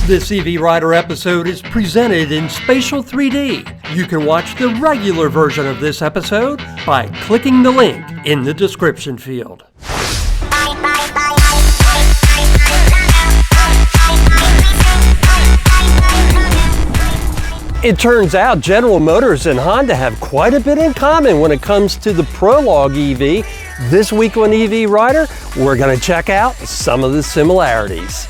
This EV Rider episode is presented in Spatial 3D. You can watch the regular version of this episode by clicking the link in the description field. It turns out General Motors and Honda have quite a bit in common when it comes to the Prologue EV. This week on EV Rider, we're going to check out some of the similarities.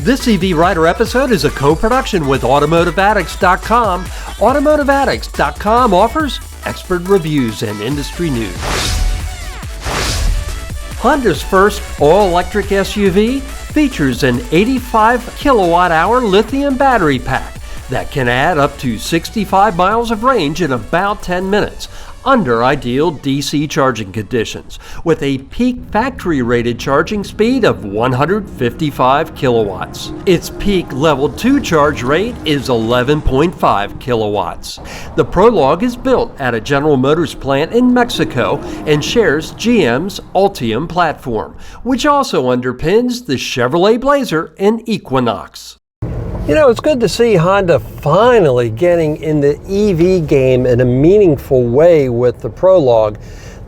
This EV Rider episode is a co-production with AutomotiveAddicts.com. AutomotiveAddicts.com offers expert reviews and industry news. Honda's first all-electric SUV features an 85 kilowatt-hour lithium battery pack that can add up to 65 miles of range in about 10 minutes under ideal DC charging conditions, with a peak factory-rated charging speed of 155 kilowatts. Its peak level 2 charge rate is 11.5 kilowatts. The Prologue is built at a General Motors plant in Mexico and shares GM's Ultium platform, which also underpins the Chevrolet Blazer and Equinox. You know, it's good to see Honda finally getting in the EV game in a meaningful way with the Prologue.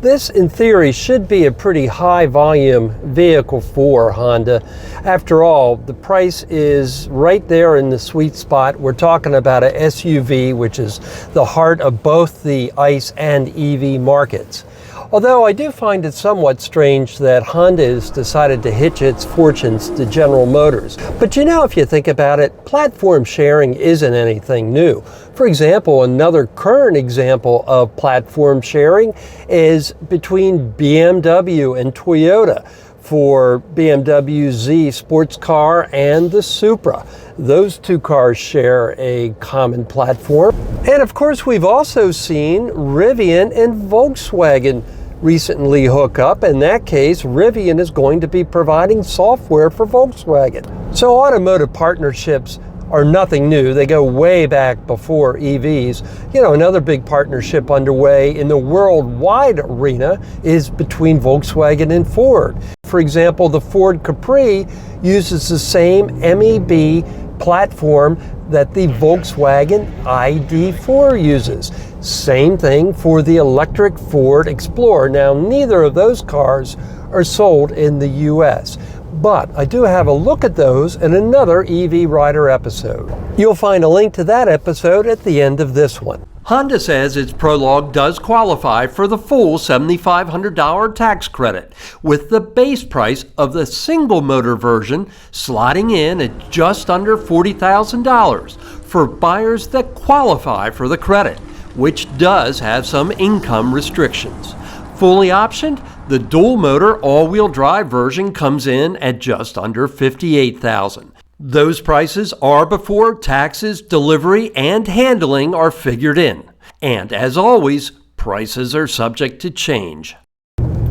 This, in theory, should be a pretty high volume vehicle for Honda. After all, the price is right there in the sweet spot. We're talking about a SUV, which is the heart of both the ICE and EV markets. Although I do find it somewhat strange that Honda has decided to hitch its fortunes to General Motors. But you know, if you think about it, platform sharing isn't anything new. For example, another current example of platform sharing is between BMW and Toyota for BMW Z sports car and the Supra. Those two cars share a common platform. And of course, we've also seen Rivian and Volkswagen recently hook up. In that case, Rivian is going to be providing software for Volkswagen. So automotive partnerships are nothing new. They go way back before EVs. You know, another big partnership underway in the worldwide arena is between Volkswagen and Ford. For example, the Ford Capri uses the same MEB platform that the Volkswagen ID.4 uses. Same thing for the electric Ford Explorer. Now, neither of those cars are sold in the US, but I do have a look at those in another EV Rider episode. You'll find a link to that episode at the end of this one. Honda says its Prologue does qualify for the full $7,500 tax credit, with the base price of the single motor version sliding in at just under $40,000 for buyers that qualify for the credit, which does have some income restrictions. Fully optioned, the dual motor all-wheel drive version comes in at just under $58,000. Those prices are before taxes, delivery, and handling are figured in. And as always, prices are subject to change.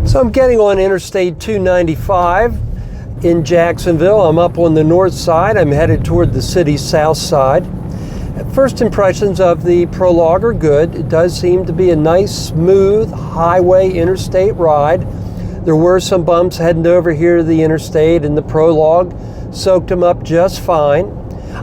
So I'm getting on Interstate 295 in Jacksonville. I'm up on the north side. I'm headed toward the city's south side. First impressions of the Prologue are good. It does seem to be a nice, smooth highway interstate ride. There were some bumps heading over here to the interstate, and the Prologue soaked them up just fine.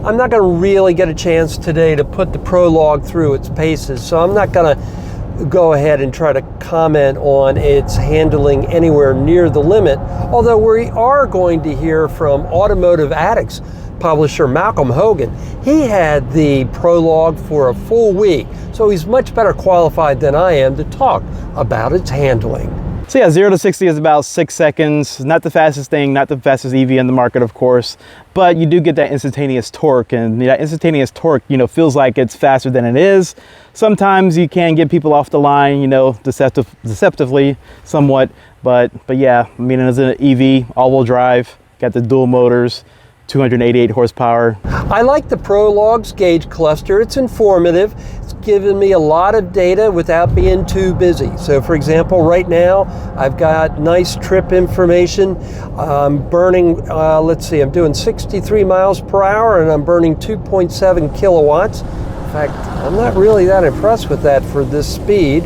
I'm not going to really get a chance today to put the Prologue through its paces, so I'm not going to go ahead and try to comment on its handling anywhere near the limit, although we are going to hear from Automotive Addicts publisher Malcolm Hogan. He had the Prologue for a full week, so he's much better qualified than I am to talk about its handling. So yeah, 0 to 60 is about 6 seconds. Not the fastest thing, not the fastest EV in the market, of course, but you do get that instantaneous torque, and that instantaneous torque, feels like it's faster than it is. Sometimes you can get people off the line, deceptively somewhat, but yeah, I mean, as an EV, all-wheel drive, got the dual motors, 288 horsepower. I like the Prologue's gauge cluster. It's informative. It's given me a lot of data without being too busy. So for example, right now I've got nice trip information. I'm burning, I'm doing 63 miles per hour and I'm burning 2.7 kilowatts. In fact, I'm not really that impressed with that for this speed.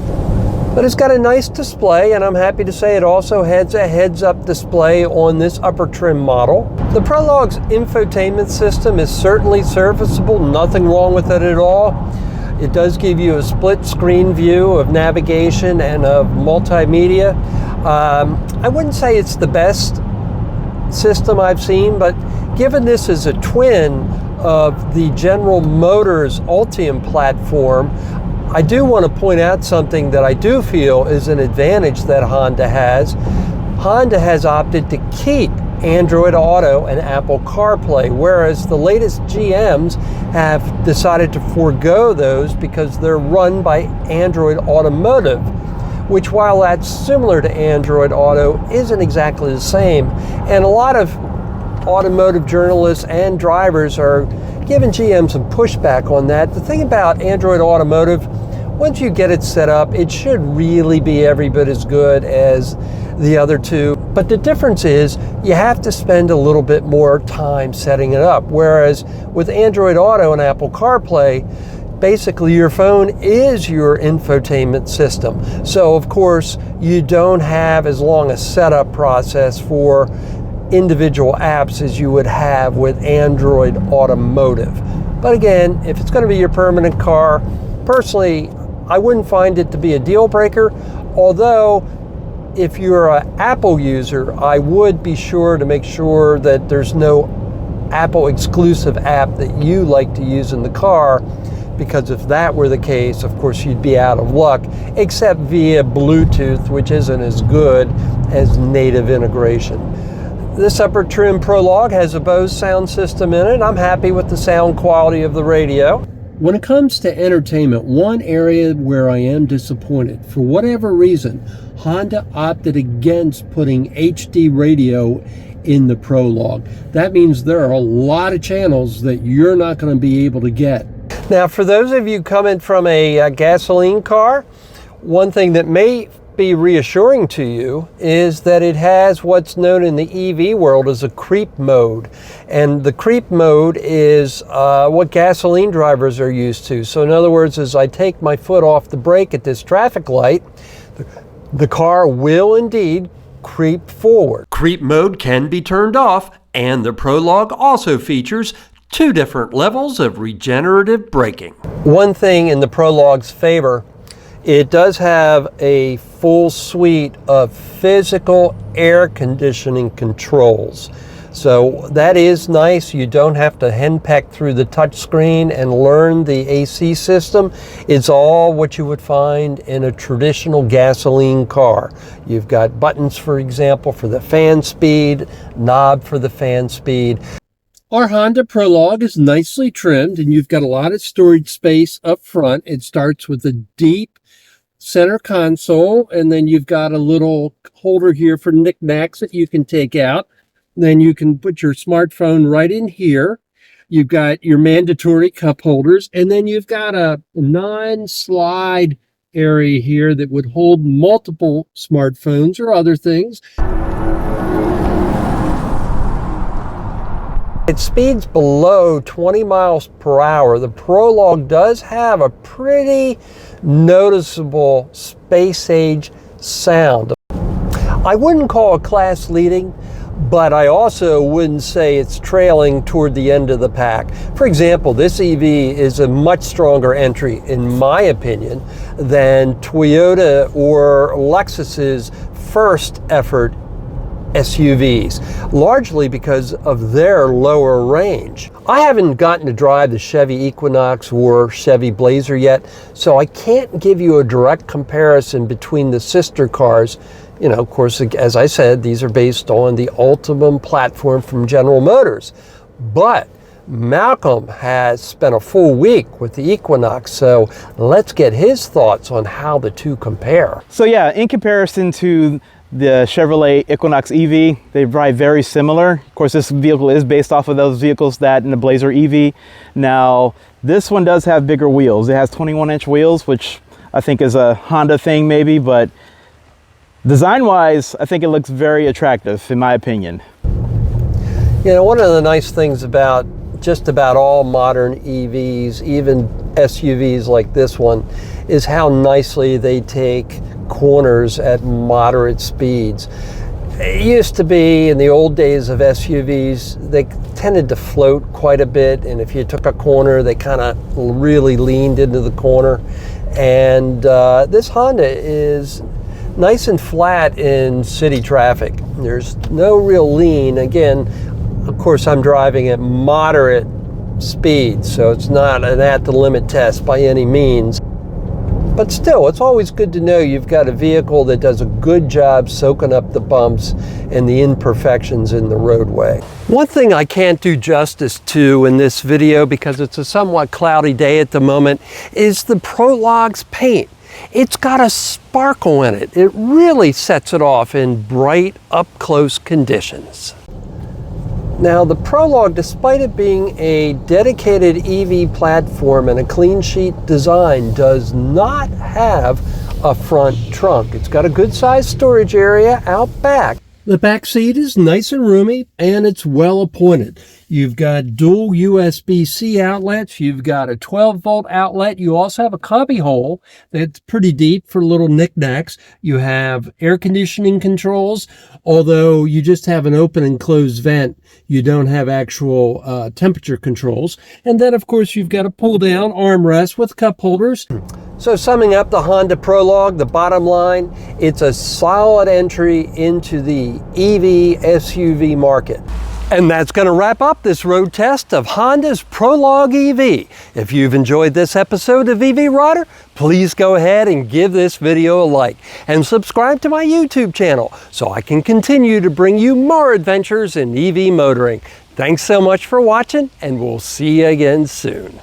But it's got a nice display, and I'm happy to say it also has a heads-up display on this upper trim model. The Prologue's infotainment system is certainly serviceable, nothing wrong with it at all. It does give you a split screen view of navigation and of multimedia. I wouldn't say it's the best system I've seen, but given this is a twin of the General Motors Ultium platform, I do want to point out something that I do feel is an advantage that Honda has. Honda has opted to keep Android Auto and Apple CarPlay, whereas the latest GMs have decided to forego those because they're run by Android Automotive, which, while that's similar to Android Auto, isn't exactly the same. And a lot of automotive journalists and drivers are giving GM some pushback on that. The thing about Android Automotive, once you get it set up, it should really be every bit as good as the other two. But the difference is you have to spend a little bit more time setting it up. Whereas with Android Auto and Apple CarPlay, basically your phone is your infotainment system. So of course you don't have as long a setup process for individual apps as you would have with Android Automotive. But again, if it's going to be your permanent car, personally, I wouldn't find it to be a deal breaker. Although, if you're an Apple user, I would be sure to make sure that there's no Apple exclusive app that you like to use in the car, because if that were the case, of course, you'd be out of luck, except via Bluetooth, which isn't as good as native integration. This upper trim Prologue has a Bose sound system in it. I'm happy with the sound quality of the radio. When it comes to entertainment, one area where I am disappointed, for whatever reason, Honda opted against putting HD radio in the Prologue. That means there are a lot of channels that you're not going to be able to get. Now, for those of you coming from a gasoline car, one thing that may be reassuring to you is that it has what's known in the EV world as a creep mode. And the creep mode is what gasoline drivers are used to. So in other words, as I take my foot off the brake at this traffic light, the car will indeed creep forward. Creep mode can be turned off, and the Prologue also features 2 different levels of regenerative braking. One thing in the Prologue's favor, it does have a full suite of physical air conditioning controls. So that is nice. You don't have to henpeck through the touch screen and learn the AC system. It's all what you would find in a traditional gasoline car. You've got buttons, for example, for the fan speed, knob for the fan speed. Our Honda Prologue is nicely trimmed, and you've got a lot of storage space up front. It starts with a deep center console, and then you've got a little holder here for knickknacks that you can take out. Then you can put your smartphone right in here. You've got your mandatory cup holders, and then you've got a non-slide area here that would hold multiple smartphones or other things. At speeds below 20 miles per hour, the Prologue does have a pretty noticeable space-age sound. I wouldn't call it class leading, but I also wouldn't say it's trailing toward the end of the pack. For example, this EV is a much stronger entry, in my opinion, than Toyota or Lexus's first effort SUVs, largely because of their lower range. I haven't gotten to drive the Chevy Equinox or Chevy Blazer yet, so I can't give you a direct comparison between the sister cars. You know, of course, as I said, these are based on the Ultium platform from General Motors. But Malcolm has spent a full week with the Equinox, so let's get his thoughts on how the two compare. So yeah, in comparison to the Chevrolet Equinox EV, they ride very similar. Of course, this vehicle is based off of those vehicles that in the Blazer EV. Now, this one does have bigger wheels. It has 21-inch wheels, which I think is a Honda thing maybe, but design-wise, I think it looks very attractive, in my opinion. You know, one of the nice things about just about all modern EVs, even SUVs like this one, is how nicely they take corners at moderate speeds. It used to be in the old days of SUVs, they tended to float quite a bit, and if you took a corner, they kind of really leaned into the corner. And this Honda is nice and flat in city traffic. There's no real lean. Again, of course, I'm driving at moderate speed, so it's not an at the limit test by any means. But still, it's always good to know you've got a vehicle that does a good job soaking up the bumps and the imperfections in the roadway. One thing I can't do justice to in this video, because it's a somewhat cloudy day at the moment, is the Prologue's paint. It's got a sparkle in it. It really sets it off in bright, up-close conditions. Now, the Prologue, despite it being a dedicated EV platform and a clean sheet design, does not have a front trunk. It's got a good sized storage area out back. The back seat is nice and roomy, and it's well appointed. You've got dual USB-C outlets. You've got a 12-volt outlet. You also have a cubby hole that's pretty deep for little knickknacks. You have air conditioning controls, although you just have an open and closed vent. You don't have actual temperature controls. And then, of course, you've got a pull-down armrest with cup holders. So summing up the Honda Prologue, the bottom line, it's a solid entry into the EV SUV market. And that's going to wrap up this road test of Honda's Prologue EV. If you've enjoyed this episode of EV Rider, please go ahead and give this video a like and subscribe to my YouTube channel so I can continue to bring you more adventures in EV motoring. Thanks so much for watching, and we'll see you again soon.